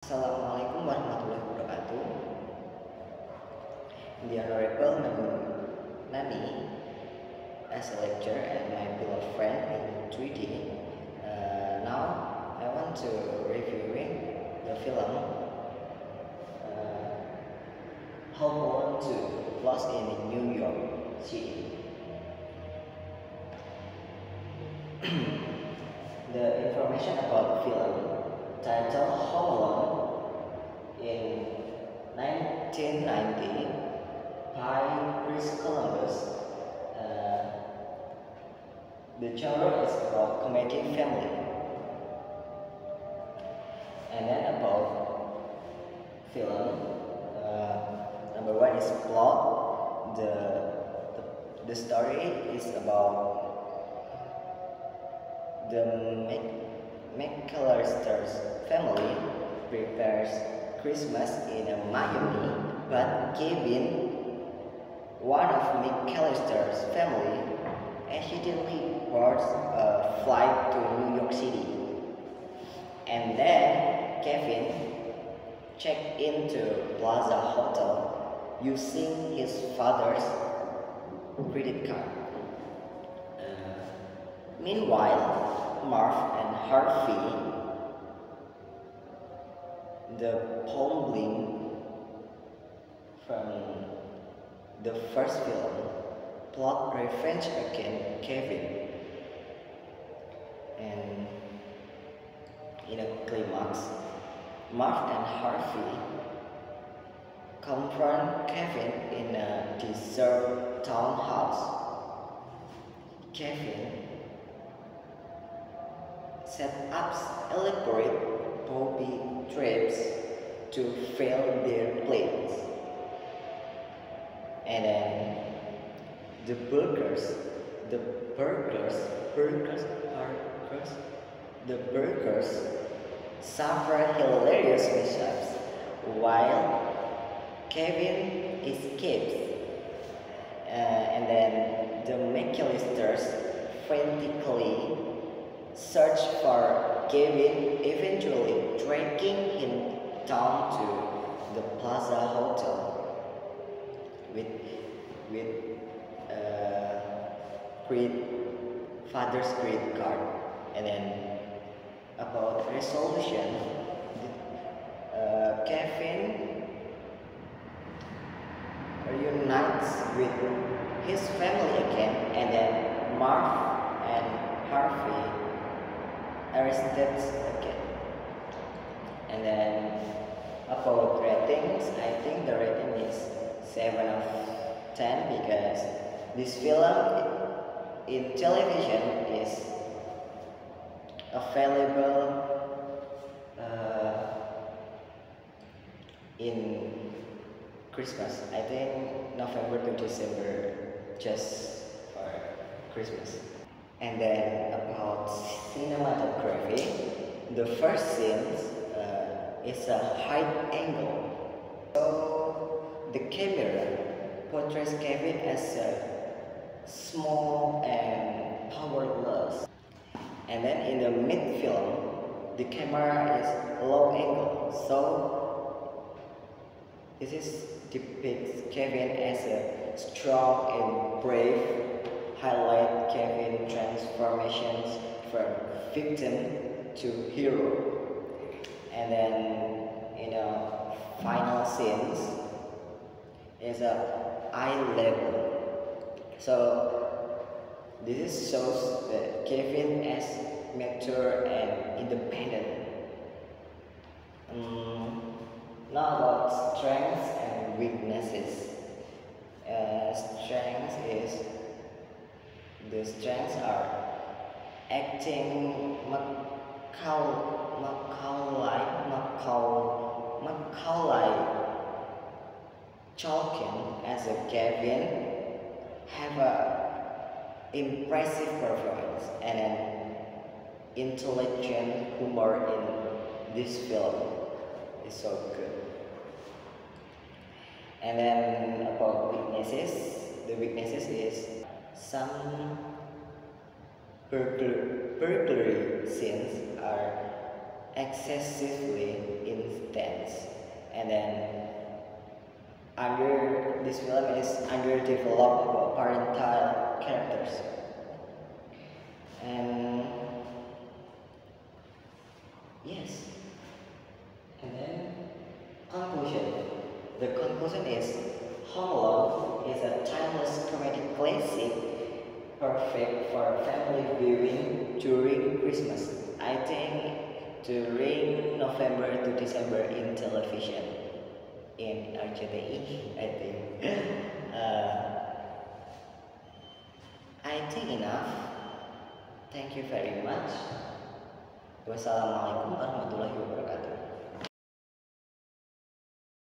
Assalamualaikum warahmatullahi wabarakatuh. The Honorable Nani, as a lecturer and my beloved friend in 3D, now I want to reviewing the film Home Alone 2 Lost in New York City. The information about the film titled Home Alone in 1990 by Chris Columbus. The genre is about comedy family. And then about film, number one is plot. The story is about the McAllister's family prepares Christmas in Miami, but Kevin, one of McAllister's family, accidentally boards a flight to New York City. And then Kevin checked into Plaza Hotel using his father's credit card. Meanwhile, Marv and Harvey, the Pomling from the first film, plot revenge against Kevin. And in a climax, Marv and Harvey confront Kevin in a deserted townhouse. Kevin set up elaborate booby traps to fail their plans. And then the burglars suffer hilarious mishaps while Kevin escapes. And then the McAllisters frantically search for Kevin, eventually tracking him down to the Plaza Hotel with father's credit card. And then about resolution, Kevin reunites with his family again, and then Marv and Harvey arrested again. And then about ratings, I think the rating is 7 of 10 because this film in television is available in Christmas. I think November to December, just for Christmas. And then about cinematography, the first scene is a high angle. So the camera portrays Kevin as a small and powerless. And then in the mid-film, the camera is low angle. So this depicts Kevin as a strong and brave, highlight Kevin transformations from victim to hero. And then in the final scenes is a eye level. So this shows that Kevin as mature and independent. Now about strengths and weaknesses. The strengths are acting Macaulay Culkin as a Kevin have a impressive performance and an intelligent humor in this film. It's so good. And then about weaknesses, the weaknesses is some burglary scenes are excessively intense, and then under this film is underdeveloped parental characters, and yes, and then conclusion. The conclusion is Home Alone is a timeless comedic classic, perfect for family viewing during Christmas. I think during November to December in television in RCTI, I think. I think enough. Thank you very much. Wassalamualaikum warahmatullahi wabarakatuh.